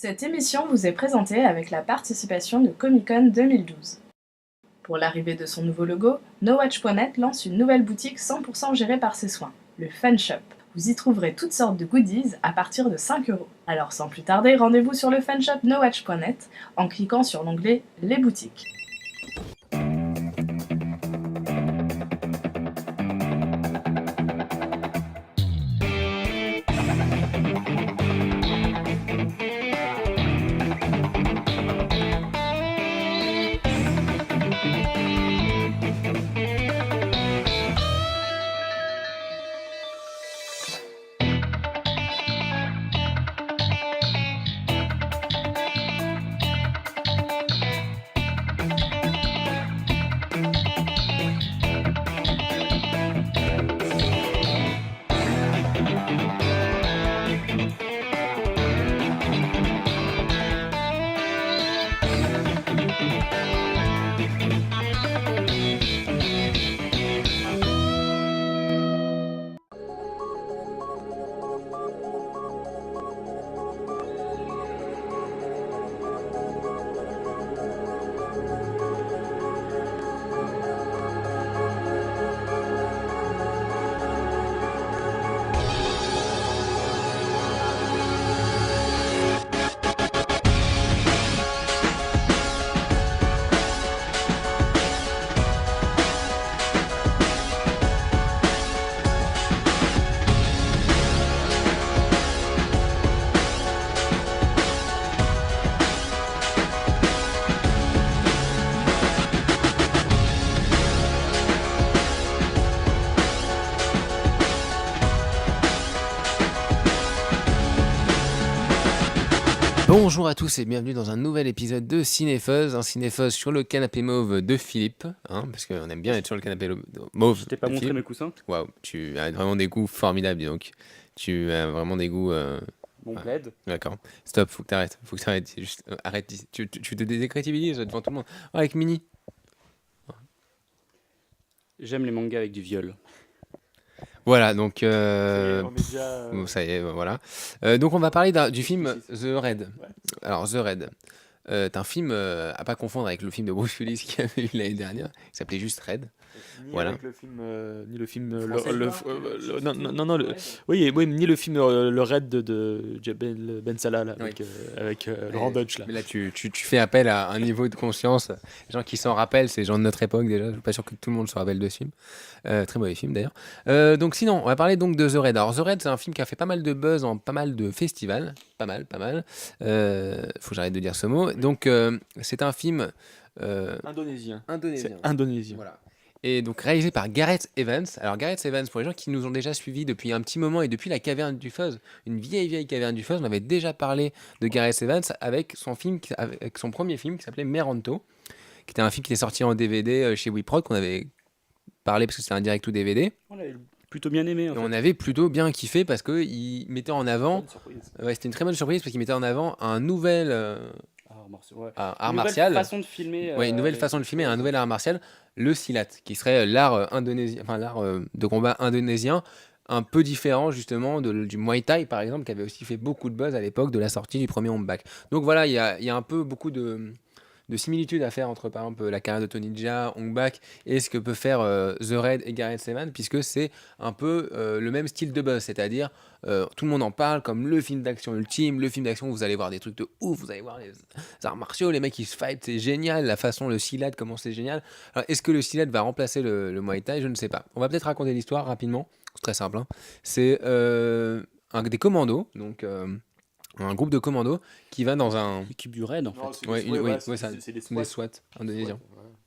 Cette émission vous est présentée avec la participation de Comic-Con 2012. Pour l'arrivée de son nouveau logo, NoWatch.net lance une nouvelle boutique 100% gérée par ses soins, le Fun Shop. Vous y trouverez toutes sortes de goodies à partir de 5€. Alors sans plus tarder, rendez-vous sur le Fun Shop NoWatch.net en cliquant sur l'onglet Les boutiques. Bonjour à tous et bienvenue dans un nouvel épisode de Cinefuzz, un Cinefuzz sur le canapé mauve de Philippe, parce qu'on aime bien être sur le canapé mauve. Je t'ai pas montré mes coussins. Waouh, tu as vraiment des goûts formidables, dis donc. Tu as vraiment des goûts. Mon plaid. D'accord, stop, faut que t'arrêtes, juste arrête, tu te décrédibilises devant tout le monde. Oh, avec Mini. J'aime les mangas avec du viol. Voilà, donc on est déjà, bon, ça y est, voilà. Donc on va parler du film The Raid. Ouais. Alors The Raid, c'est un film à pas confondre avec le film de Bruce Willis qu'il y avait eu l'année dernière, qui s'appelait juste Raid. Voilà. Avec le film, ni le film, ni le film le Raid de Jabel Ben Salah là, avec Laurent Dutch là. Mais là, tu fais appel à un niveau de conscience. Les gens qui s'en rappellent, c'est les gens de notre époque déjà. Je suis pas sûr que tout le monde se rappelle de ce film. Très mauvais film d'ailleurs. Donc sinon, on va parler donc de The Raid. Alors The Raid, c'est un film qui a fait pas mal de buzz en pas mal de festivals. Pas mal. Faut que j'arrête de dire ce mot. Donc c'est un film Indonésien. indonésien. C'est indonésien. Voilà. Et donc réalisé par Gareth Evans. Alors Gareth Evans, pour les gens qui nous ont déjà suivis depuis un petit moment et depuis la Caverne du Fuzz, une vieille Caverne du Fuzz, on avait déjà parlé de Gareth Evans avec son premier film qui s'appelait Meranto, qui était un film qui était sorti en DVD chez WeProd, qu'on avait parlé parce que c'était un direct ou DVD. On l'avait plutôt bien aimé. Et on avait plutôt bien kiffé parce qu'il mettait en avant, c'était une très bonne surprise parce qu'il mettait en avant un nouvel art martial. Façon de filmer. Une nouvelle façon de filmer, un nouvel art martial, le silat, qui serait l'art indonésien, enfin l'art de combat indonésien, un peu différent justement du Muay Thai par exemple, qui avait aussi fait beaucoup de buzz à l'époque de la sortie du premier Ong Bak. Donc voilà, il y a un peu beaucoup de similitudes à faire entre par exemple la carrière de Tony Jaa, Ong Bak et ce que peut faire The Raid et Gareth Evans, puisque c'est un peu le même style de buzz, c'est-à-dire tout le monde en parle comme le film d'action ultime, le film d'action où vous allez voir des trucs de ouf, vous allez voir les arts martiaux, les mecs qui se fight, c'est génial, la façon, le silat, comment c'est génial. Alors est-ce que le silat va remplacer le Muay Thai? Je ne sais pas. On va peut-être raconter l'histoire rapidement, c'est très simple. C'est des commandos, donc un groupe de commandos qui va dans un... L'équipe du Raid en fait. C'est des SWAT indonésiens.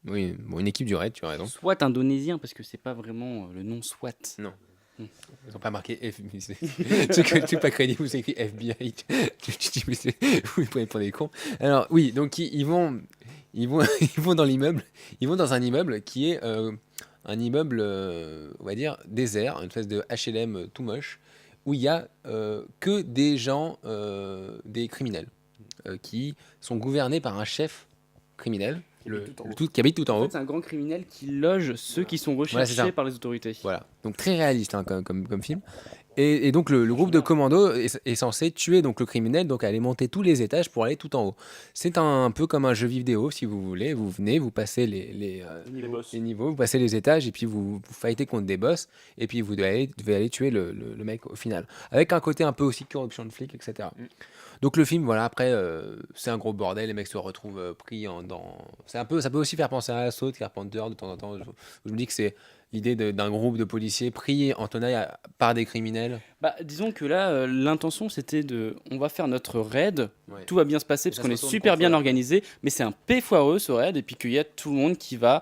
Oui, bon, une équipe du Raid, tu as raison. SWAT indonésien parce que c'est pas vraiment le nom SWAT. Non. Ils n'ont pas marqué FBI. C'est pas crédible, c'est écrit FBI. Tu dis, mais vous prenez pour des cons. Alors, oui, donc ils vont dans l'immeuble. Ils vont dans un immeuble qui est un immeuble, on va dire, désert, une espèce de HLM tout moche, où il y a que des gens, des criminels, qui sont gouvernés par un chef criminel. Qui habite tout en haut. En fait, c'est un grand criminel qui loge ceux qui sont recherchés par les autorités. Voilà. donc très réaliste hein, comme film. Et donc le groupe de commando est censé tuer donc le criminel, donc aller monter tous les étages pour aller tout en haut. C'est un peu comme un jeu vidéo, si vous voulez. Vous venez, vous passez les niveaux, vous passez les étages, et puis vous fightez contre des boss, et puis vous devez aller tuer le mec au final. Avec un côté un peu aussi corruption de flic, etc. Donc le film, voilà, après, c'est un gros bordel, les mecs se retrouvent pris dans... Ça peut aussi faire penser à Assault, Carpenter, de temps en temps. Je me dis que c'est l'idée d'un groupe de policiers pris en tenaille par des criminels. Bah, disons que là, l'intention c'était on va faire notre raid, Ouais. tout va bien se passer Et parce ça qu'on se est retourne super contre bien eux. organisé, mais c'est un P foireux ce raid, et puis qu'il y a tout le monde qui va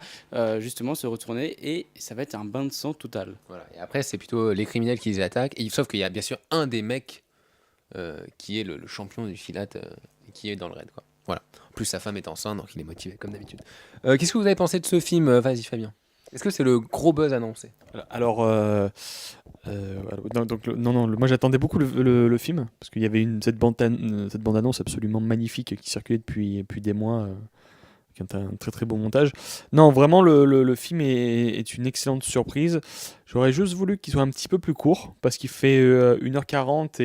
justement se retourner, et ça va être un bain de sang total. Voilà. Et après, c'est plutôt les criminels qui les attaquent. Sauf qu'il y a bien sûr un des mecs qui est le champion du filat qui est dans le raid. Quoi. Voilà. En plus, sa femme est enceinte, donc il est motivé comme d'habitude. Qu'est-ce que vous avez pensé de ce film Vas-y, Fabien. Est-ce que c'est le gros buzz annoncé? Alors, non, moi j'attendais beaucoup le film, parce qu'il y avait cette bande-annonce absolument magnifique qui circulait depuis des mois, qui est un très très beau montage. Non, vraiment, le film est une excellente surprise. J'aurais juste voulu qu'il soit un petit peu plus court, parce qu'il fait 1h40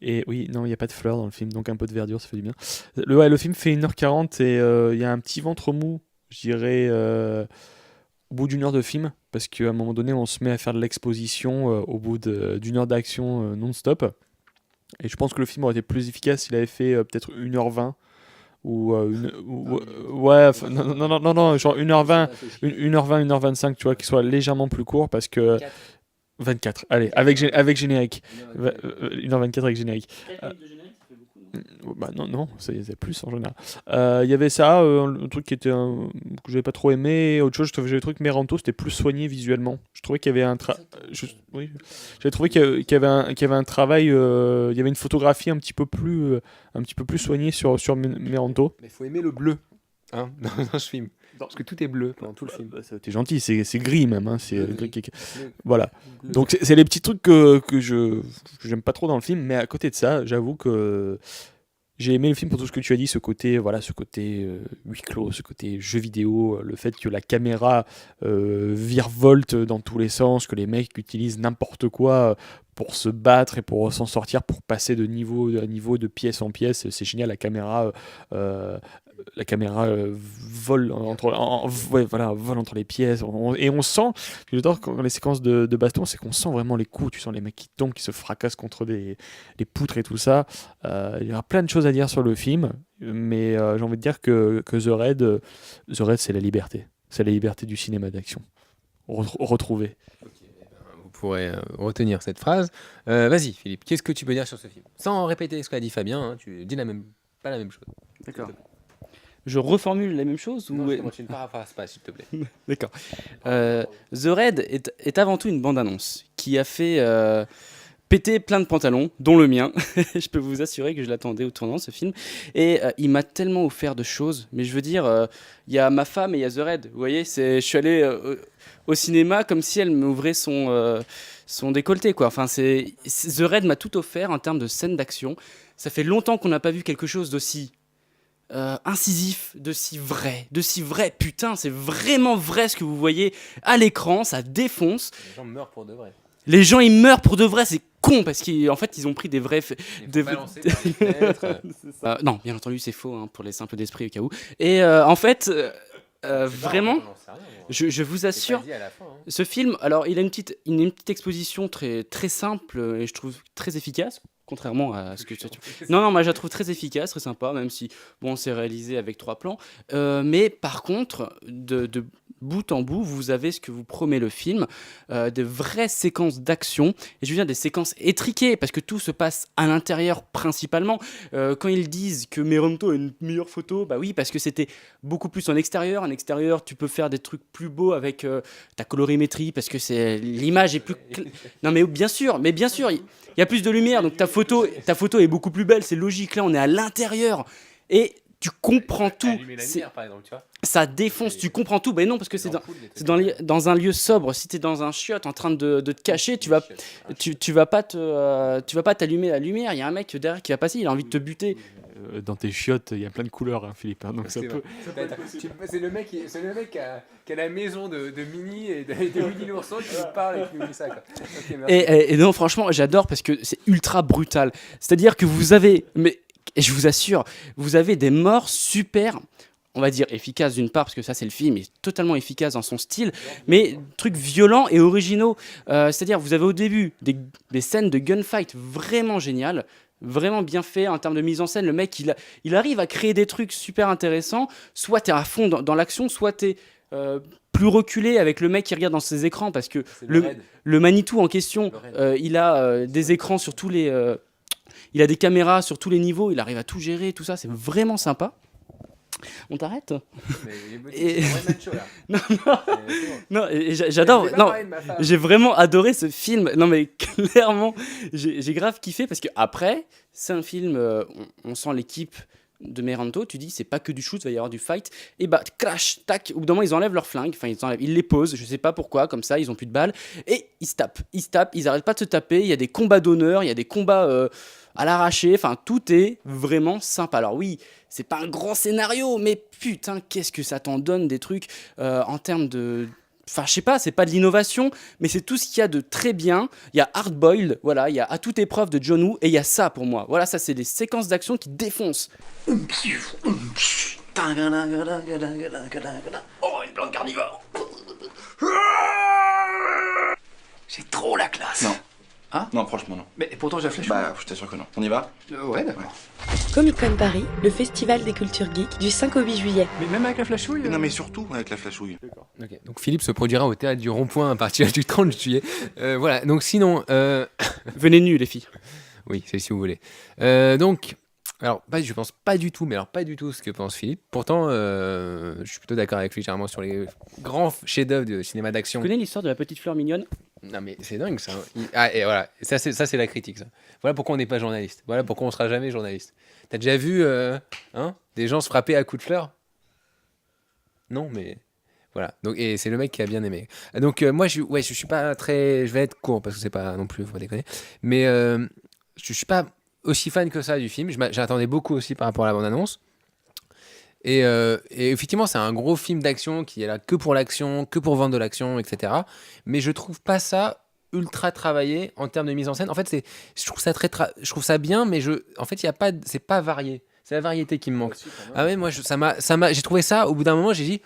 et oui, non, il n'y a pas de fleurs dans le film, donc un peu de verdure, ça fait du bien. Le film fait 1h40 et il y a un petit ventre mou, je dirais, au bout d'une heure de film, parce qu'à un moment donné, on se met à faire de l'exposition au bout d'une heure d'action non-stop. Et je pense que le film aurait été plus efficace s'il avait fait peut-être 1h20. Ouais, non, genre 1h20, 1h20, 1h25, tu vois, qu'il soit légèrement plus court, parce que 24, allez, avec générique. 1h24 avec générique. Bah non, c'est plus en général. Il y avait ça, un truc que j'avais pas trop aimé. Autre chose, j'avais trouvé que Meranto c'était plus soigné visuellement. Je trouvais qu'il y avait oui, j'avais trouvé qu'il y avait un travail, il y avait une photographie un petit peu plus soignée sur Meranto. Mais il faut aimer le bleu hein, dans ce film. Parce que tout est bleu pendant tout le film. T'es gentil, c'est gris même. Hein, c'est gris. Bleu. Voilà. Bleu. Donc c'est les petits trucs que j'aime pas trop dans le film, mais à côté de ça, j'avoue que j'ai aimé le film pour tout ce que tu as dit, ce côté huis clos, ce côté jeu vidéo, le fait que la caméra virevolte dans tous les sens, que les mecs utilisent n'importe quoi pour se battre et pour s'en sortir, pour passer de niveau à niveau, de pièce en pièce. C'est génial, la caméra vole vole entre les pièces, et on sent, j'adore quand les séquences de baston, c'est qu'on sent vraiment les coups, tu sens les mecs qui tombent, qui se fracassent contre les poutres et tout ça. Il y aura plein de choses à dire sur le film, mais j'ai envie de dire que The Raid, c'est la liberté du cinéma d'action retrouvé. Vous pourrez retenir cette phrase. Vas-y, Philippe, qu'est-ce que tu peux dire sur ce film? Sans répéter ce qu'a dit Fabien, hein, tu dis pas la même chose. D'accord. Je reformule la même chose Non, ou... justement, tu ne paraphrases pas, s'il te plaît. D'accord. The Raid est avant tout une bande-annonce qui a fait péter plein de pantalons, dont le mien. Je peux vous assurer que je l'attendais au tournant, ce film. Et il m'a tellement offert de choses. Mais je veux dire, il y a ma femme et il y a The Raid. Vous voyez, je suis allé au cinéma comme si elle m'ouvrait son décolleté, quoi. Enfin, The Raid m'a tout offert en termes de scènes d'action. Ça fait longtemps qu'on n'a pas vu quelque chose d'aussi incisif, de si vrai. Putain, c'est vraiment vrai ce que vous voyez à l'écran, ça défonce. Les gens meurent pour de vrai. Les gens, ils meurent pour de vrai, c'est con, parce qu'en fait, ils ont pris des vrais... Balancés par les fenêtres. non, bien entendu, c'est faux, hein, pour les simples d'esprit au cas où. Et en fait, vraiment, je vous assure, ce film, alors, il a une petite exposition très, très simple, et je trouve très efficace. Contrairement à ce que tu... Non, moi je la trouve très efficace, très sympa, même si bon, c'est réalisé avec 3 plans. Mais par contre, de bout en bout, vous avez ce que vous promet le film, de vraies séquences d'action, et je veux dire des séquences étriquées, parce que tout se passe à l'intérieur principalement. Quand ils disent que Meranto a une meilleure photo, bah oui, parce que c'était beaucoup plus en extérieur. En extérieur, tu peux faire des trucs plus beaux avec ta colorimétrie, parce que l'image est plus... Non mais bien sûr, il y a plus de lumière, donc ta photo est beaucoup plus belle, c'est logique. Là, on est à l'intérieur et tu comprends tout. Lumière, par exemple, tu vois. Ça défonce, tu comprends tout. Ben non, parce que c'est dans un lieu sobre. Si t'es dans un chiotte en train de te cacher, tu vas pas t'allumer la lumière. Il y a un mec derrière qui va passer, il a envie de te buter. dans tes chiottes, il y a plein de couleurs, hein, Philippe. Hein, donc ça C'est peut. vrai. C'est le mec qui a la maison de Minnie et de Winnie l'ourson qui nous parle et qui nous dit ça. Quoi. Ok, merci. Et non, franchement, j'adore parce que c'est ultra brutal. C'est-à-dire que vous avez, mais et je vous assure, vous avez des morts super, on va dire efficaces d'une part, parce que ça c'est le film, il est totalement efficace dans son style, mais trucs violents et originaux. C'est-à-dire, vous avez au début des scènes de gunfight vraiment géniales, vraiment bien fait en termes de mise en scène. Le mec, il arrive à créer des trucs super intéressants. Soit t'es à fond dans l'action, soit t'es plus reculé avec le mec qui regarde dans ses écrans, parce que le Manitou en question, il a des écrans sur tous les... il a des caméras sur tous les niveaux, il arrive à tout gérer, tout ça, c'est vraiment sympa. On t'arrête? Et... Non, j'adore. Non, j'ai vraiment adoré ce film. Non, mais clairement, j'ai grave kiffé parce que après, c'est un film. On sent l'équipe de Meranto. Tu dis, c'est pas que du shoot, il va y avoir du fight. Et bah, crash, tac. Au bout d'un moment, ils enlèvent leurs flingues. Enfin, ils les posent. Je sais pas pourquoi. Comme ça, ils ont plus de balles. Et ils se tapent. Ils arrêtent pas de se taper. Il y a des combats d'honneur. Il y a des combats à l'arraché. Enfin, tout est vraiment sympa. Alors oui. C'est pas un grand scénario, mais putain, qu'est-ce que ça t'en donne des trucs en termes de... Enfin, je sais pas, c'est pas de l'innovation, mais c'est tout ce qu'il y a de très bien. Il y a Hard Boiled, voilà, il y a À toute épreuve de John Woo, et il y a ça pour moi. Voilà, ça, c'est des séquences d'action qui défoncent. Oh, une plante carnivore. C'est trop la classe. Non. Hein? Non, franchement, non. Mais pourtant, j'ai la flèche. Bah, je t'assure que non. On y va? Ouais, d'accord. Comic-Con Paris, le festival des cultures geeks du 5 au 8 juillet. Mais même avec la flashouille. Non, mais surtout avec la flashouille. Okay. Donc Philippe se produira au théâtre du Rond-Point à partir du 30 juillet. Voilà, donc sinon... Venez nus, les filles. Oui, c'est si vous voulez. Donc, alors, je pense pas du tout, mais alors pas du tout ce que pense Philippe. Pourtant, je suis plutôt d'accord avec lui, généralement, sur les grands chefs-d'œuvre de cinéma d'action. Tu connais l'histoire de la petite fleur mignonne? Non, mais c'est dingue, ça. Et voilà, ça c'est la critique, ça. Voilà pourquoi on n'est pas journaliste. Voilà pourquoi on sera jamais journaliste. T'as déjà vu des gens se frapper à coups de fleurs? Non, mais... Voilà, donc, et c'est le mec qui a bien aimé. Donc moi, je suis pas très... Je vais être court, parce que c'est pas non plus, faut pas déconner. Mais je suis pas aussi fan que ça du film. J'attendais beaucoup aussi par rapport à la bande-annonce. Et effectivement, c'est un gros film d'action qui est là que pour l'action, que pour vendre de l'action, etc. Mais je trouve pas ça ultra travaillé en termes de mise en scène. En fait, je trouve ça je trouve ça bien, mais en fait, c'est pas varié. C'est la variété qui me manque. Ah ouais, moi, j'ai trouvé ça, au bout d'un moment, j'ai dit...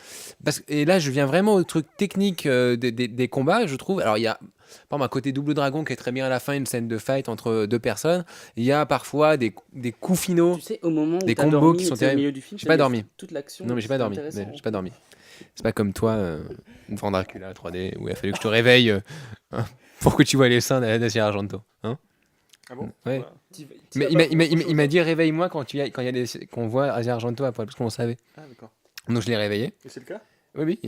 et là, je viens vraiment au truc technique des combats, je trouve. Alors, il y a, par exemple, un côté double dragon qui est très bien à la fin, une scène de fight entre deux personnes. Il y a parfois des coups finaux, Tu sais, au moment où des t'as combos dormi, qui sont au terribles. milieu du film, J'ai pas dormi. toute l'action. Non, mais j'ai pas c'est dormi. intéressant. J'ai pas dormi. C'est pas comme toi, Grand Dracula 3D, où il a fallu que je te réveille pour que tu vois les seins d'Asia Argento. Hein? Ah bon? Ouais. Mais il m'a dit réveille-moi quand qu'on voit Asia Argento à poil, parce qu'on le savait. Ah, d'accord. Donc je l'ai réveillé. Et c'est le cas? Oui.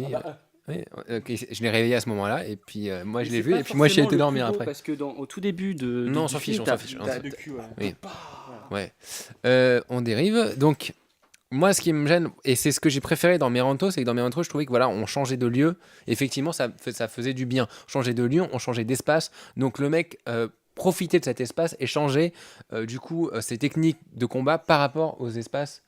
Oui, je l'ai réveillé à ce moment-là, et puis moi je l'ai vu, et puis moi j'ai été dormir après. Parce que au tout début de. Non, on du s'en fiche, film, on s'en fiche. De cul, ouais. Oui. Ouais. On dérive. Donc, moi, ce qui me gêne, et c'est ce que j'ai préféré dans Meranto, c'est que dans Meranto, je trouvais que voilà, on changeait de lieu. Effectivement, ça faisait du bien. On changeait de lieu, on changeait d'espace. Donc, le mec profitait de cet espace et changeait du coup ses techniques de combat par rapport aux espaces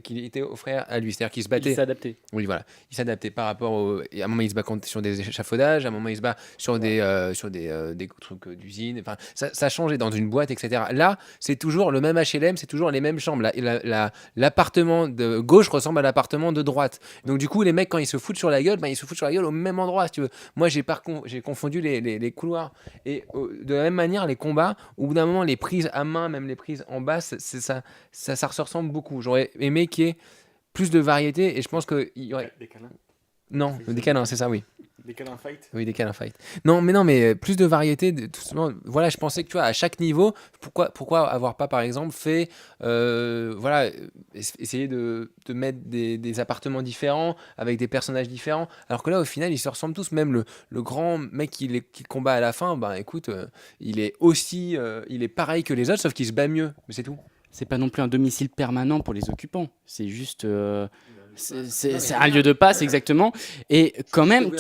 qu'il était offert à lui. C'est-à-dire qu'il se battait. Il s'est adapté. Oui, voilà. Il s'adaptait par rapport et à un moment, il se bat sur des échafaudages, à un moment, il se bat sur des trucs d'usine. Enfin, ça changeait dans une boîte, etc. Là, c'est toujours le même HLM, c'est toujours les mêmes chambres. L'appartement de gauche ressemble à l'appartement de droite. Donc, du coup, les mecs, quand ils se foutent sur la gueule, ils se foutent sur la gueule au même endroit, si tu veux. Moi, j'ai confondu les couloirs. Et de la même manière, les combats, au bout d'un moment, les prises à main, même les prises en bas, ça se ressemble beaucoup. J'aurais aimé qu'il y ait plus de variété, et je pense qu'il y aurait... Des câlins. Non, des câlins, c'est ça, oui. Des câlins fight. Oui, des câlins fight. Non, mais plus de variété. Tout simplement, voilà, je pensais que, tu vois, à chaque niveau, pourquoi avoir pas, par exemple, fait... essayer de mettre des appartements différents, avec des personnages différents, alors que là, au final, ils se ressemblent tous. Même le grand mec qui combat à la fin, écoute, il est pareil que les autres, sauf qu'il se bat mieux, mais c'est tout. C'est pas non plus un domicile permanent pour les occupants. C'est juste. C'est un lieu de passe, exactement. Et quand même,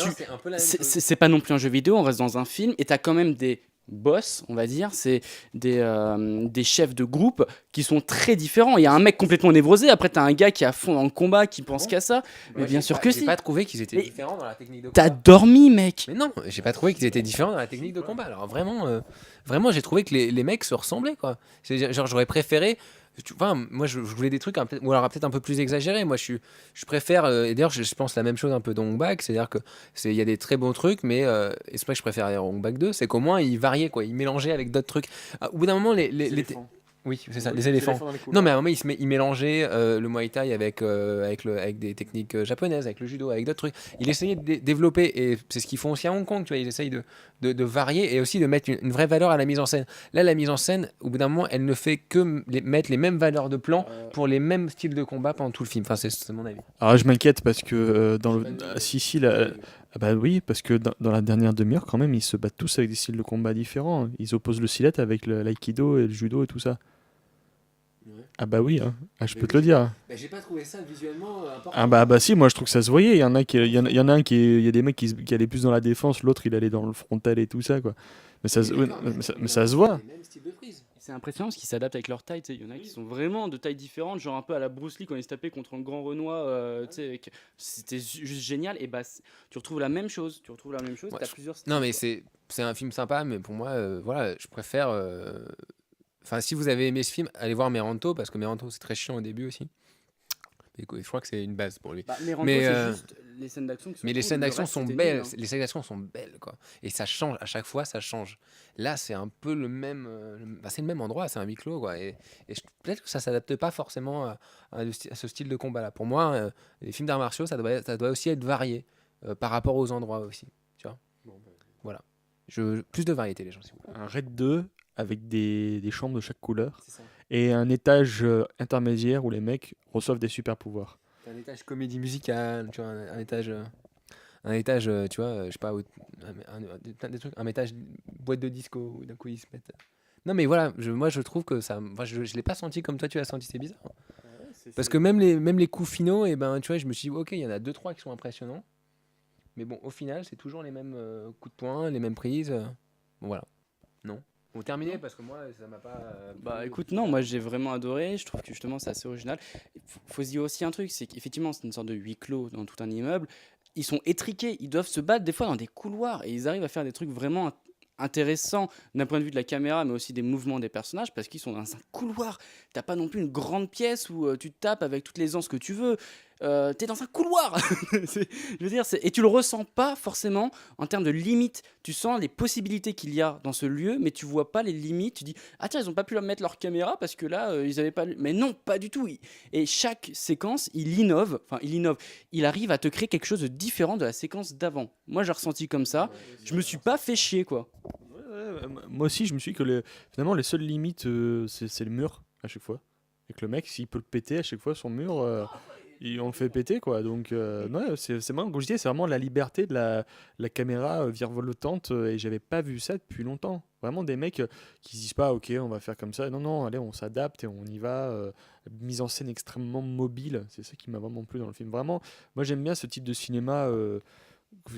c'est pas non plus un jeu vidéo, on reste dans un film, et t'as quand même des boss, on va dire, c'est des chefs de groupe qui sont très différents. Il y a un mec complètement névrosé, après t'as un gars qui est à fond dans le combat, qui pense qu'à ça. Mais bien sûr que J'ai si. pas trouvé qu'ils étaient Mais différents dans la technique de T'as combat. dormi, mec. Mais non, j'ai pas trouvé qu'ils étaient différents dans la technique de combat. Alors vraiment, j'ai trouvé que les mecs se ressemblaient, quoi. Genre, j'aurais préféré. Enfin, moi, je voulais des trucs ou alors peut-être un peu plus exagérés. Moi, je préfère. Et d'ailleurs, je pense la même chose un peu dans Hong Bak. C'est-à-dire que il y a des très bons trucs, mais et c'est pas que je préfère Hong Bak 2, c'est qu'au moins ils variaient, quoi. Ils mélangeaient avec d'autres trucs. Au bout d'un moment, oui, c'est ça, les éléphants. Non, mais à un moment, il mélangeait le Muay Thai avec des techniques japonaises, avec le judo, avec d'autres trucs. Il essayait de développer, et c'est ce qu'ils font aussi à Hong Kong, tu vois, ils essayent de varier et aussi de mettre une vraie valeur à la mise en scène. Là, la mise en scène, au bout d'un moment, elle ne fait que mettre les mêmes valeurs de plan pour les mêmes styles de combat pendant tout le film. Enfin, c'est mon avis. Alors je m'inquiète parce que ah bah oui, parce que dans la dernière demi-heure, quand même, ils se battent tous avec des styles de combat différents. Ils opposent le silat avec l'aïkido et le judo et tout ça. Ah bah oui, hein. Ah, je peux te le dire. J'ai pas trouvé ça visuellement important. Ah bah si, moi je trouve que ça se voyait. Il y en a un il y a des mecs qui allaient plus dans la défense, l'autre il allait dans le frontal et tout ça, quoi. Mais ça se voit. C'est impressionnant parce qu'ils s'adaptent avec leur taille. Il y en a qui sont vraiment de tailles différentes, genre un peu à la Bruce Lee quand il se tapait contre un grand Renoir. C'était juste génial. Et bah, tu retrouves la même chose. Ouais, T'as plusieurs styles, non, mais quoi. c'est un film sympa, mais pour moi, voilà, je préfère. Enfin, si vous avez aimé ce film, allez voir Meranto, parce que Meranto c'est très chiant au début aussi. Et je crois que c'est une base pour lui. Mais Rambo, Mais, c'est juste les scènes d'action qui sont Mais les cool, scènes le d'action reste, sont c'était belles, nul, hein. les scènes d'action sont belles, quoi. Et ça change, à chaque fois ça change. Là, c'est un peu le même, c'est le même endroit, c'est un huis clos, quoi. Peut-être que ça s'adapte pas forcément à ce style de combat-là. Pour moi, les films d'arts martiaux, ça doit aussi être varié par rapport aux endroits aussi, tu vois. Voilà. Plus de variété, les gens, s'il vous plaît. Un raid 2 avec des chambres de chaque couleur C'est ça. et un étage intermédiaire où les mecs reçoivent des super pouvoirs. T'as un étage comédie musicale, tu vois, un étage, tu vois, je sais pas, des trucs, un étage boîte de disco, où d'un coup ils se mettent. Non, mais voilà, moi je trouve que ça. Moi, je l'ai pas senti comme toi tu l'as senti, c'est bizarre. Parce que même les coups finaux, et ben, tu vois, je me suis dit, ok, il y en a 2-3 qui sont impressionnants. Mais bon, au final, c'est toujours les mêmes coups de poing, les mêmes prises. Bon, voilà. Non. On terminé parce que moi, ça m'a pas. Bah écoute, non, moi j'ai vraiment adoré. Je trouve que justement c'est assez original. Faut se dire aussi un truc, c'est qu'effectivement c'est une sorte de huis clos dans tout un immeuble. Ils sont étriqués, ils doivent se battre des fois dans des couloirs et ils arrivent à faire des trucs vraiment intéressants d'un point de vue de la caméra, mais aussi des mouvements des personnages parce qu'ils sont dans un couloir. T'as pas non plus une grande pièce où tu te tapes avec toutes les anses que tu veux. T'es dans un couloir. Je veux dire, et tu le ressens pas forcément en termes de limites. Tu sens les possibilités qu'il y a dans ce lieu, mais tu vois pas les limites. Tu dis, ah tiens, ils ont pas pu mettre leur caméra parce que là, ils avaient pas. Mais non, pas du tout. Et chaque séquence, il innove. Il arrive à te créer quelque chose de différent de la séquence d'avant. Moi, j'ai ressenti comme ça. Je me suis pas fait chier, quoi. Moi aussi, je me suis dit que finalement, les seules limites, c'est le mur à chaque fois. Et que le mec, s'il peut le péter à chaque fois, son mur, on le fait péter, quoi. Donc, ouais, c'est marrant. Comme je disais, c'est vraiment la liberté de la caméra virevoltante. Et j'avais pas vu ça depuis longtemps. Vraiment des mecs qui se disent pas, ok, on va faire comme ça. Non, non, allez, on s'adapte et on y va. Mise en scène extrêmement mobile. C'est ça qui m'a vraiment plu dans le film. Vraiment, moi, j'aime bien ce type de cinéma.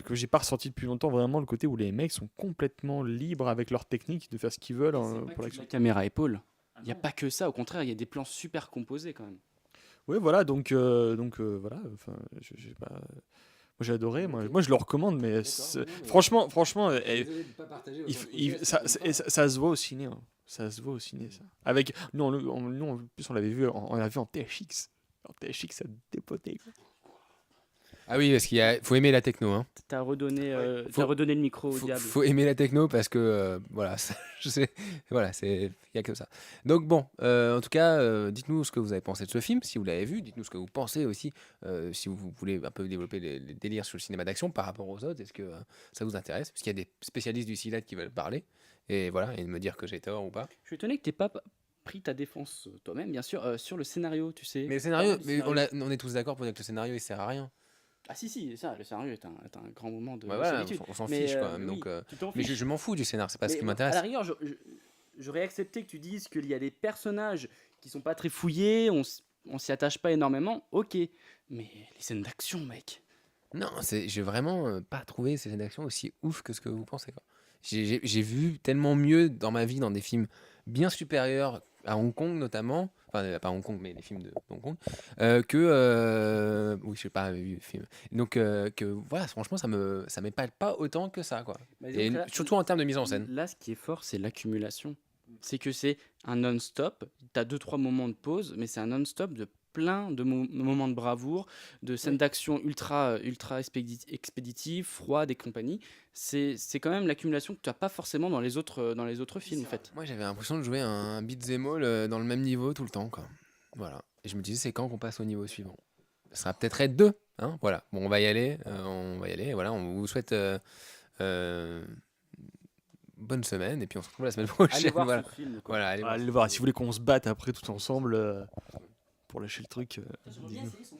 Que j'ai pas ressenti depuis longtemps, vraiment le côté où les mecs sont complètement libres avec leur technique de faire ce qu'ils veulent pour l'action. La caméra épaule. Il n'y a pas que ça, au contraire, il y a des plans super composés quand même. Oui, voilà, donc voilà, enfin, j'ai pas... Moi j'ai adoré, moi je le recommande, mais franchement, ça se voit au ciné, hein. Ça se voit au ciné, ça. Avec nous, en plus on l'avait vu, on l'a vu en THX. En THX, ça dépotait, quoi. Ah oui, parce faut aimer la techno, hein. T'as redonné le micro au diable. Faut aimer la techno parce que voilà, je sais, voilà, il y a que ça. Donc bon, en tout cas, dites-nous ce que vous avez pensé de ce film, si vous l'avez vu. Dites-nous ce que vous pensez aussi, si vous voulez un peu développer les délires sur le cinéma d'action par rapport aux autres. Est-ce que ça vous intéresse? Parce qu'il y a des spécialistes du cinéma qui veulent parler et voilà, et me dire que j'ai tort ou pas. Je suis étonné que t'aies pas pris ta défense toi-même, bien sûr, sur le scénario, tu sais. Mais le scénario, on est tous d'accord pour dire que le scénario il sert à rien. Ah si, ça, le scénario est un grand moment de Ouais, voilà, solitude. on s'en fiche quand même. Oui, donc, tu t'en mais fiches. je m'en fous du scénar, c'est pas ce qui m'intéresse. À la rigueur, j'aurais accepté que tu dises qu'il y a des personnages qui sont pas très fouillés, on s'y attache pas énormément, ok. Mais les scènes d'action, mec. Non, j'ai vraiment pas trouvé ces scènes d'action aussi ouf que ce que vous pensez, quoi. J'ai vu tellement mieux dans ma vie dans des films bien supérieurs à Hong Kong notamment, enfin pas Hong Kong mais les films de Hong Kong, oui je sais pas vu le film. Donc que voilà franchement ça m'épate pas autant que ça quoi. Et surtout en termes de mise en scène. Là, ce qui est fort, c'est l'accumulation. C'est que c'est un non-stop. Tu as 2-3 moments de pause, mais c'est un non-stop de plein de moments de bravoure, de scènes d'action ultra expéditives, froides et compagnie. C'est quand même l'accumulation que tu n'as pas forcément dans les autres films, en fait. Moi j'avais l'impression de jouer un beat'em all dans le même niveau tout le temps quoi. Voilà. Et je me disais c'est quand qu'on passe au niveau suivant. Ça sera peut-être Raid 2, hein, voilà. Bon on va y aller, voilà, on vous souhaite bonne semaine et puis on se retrouve la semaine prochaine. Allez voir voilà. ce film, quoi. Voilà, allez voir. Allez le voir. Si vous voulez qu'on se batte après tout ensemble pour lâcher le truc, Ils ont bien dites-nous. essayé son